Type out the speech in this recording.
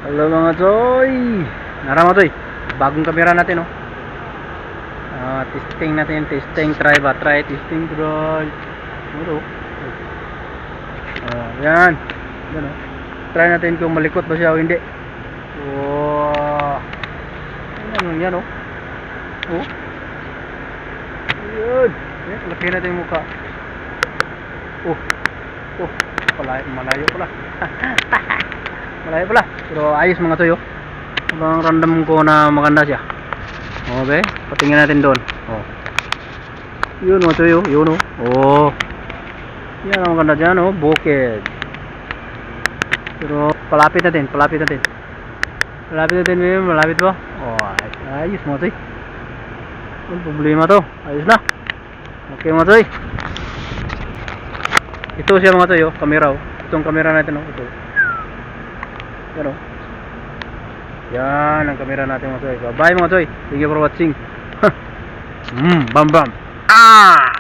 Hello mga Choy. Nara mga Choy, bagong kamera natin oh. Testing natin, testing, try ba? Try, testing, try. Ano? Yan. Yan oh. Try natin kung malikot ba siya o hindi. Wow. Yan, yan oh. Oh. Yan. Yan, laki natin yung mukha. Oh. Oh. Malayo pala. Malayo pala. Pero ayos mga Choy oh. Habang random ko na maganda siya. Okay, patingin natin doon. Oh. Yun mga Choy oh, yun oh. Oh. Yan ang maganda dyan oh, bukid. Pero palapit natin, palapit natin. Malapit natin, malapit ba? Oh, ayos mga Choy. Yung problema to, ayos na. Okay mga Choy. Ito siya mga Choy oh, camera oh. Itong camera natin oh, ito. Yan oh. Yan ang camera natin mga Choy. Bye mga Choy. Thank you for watching. Bam bam. Ah!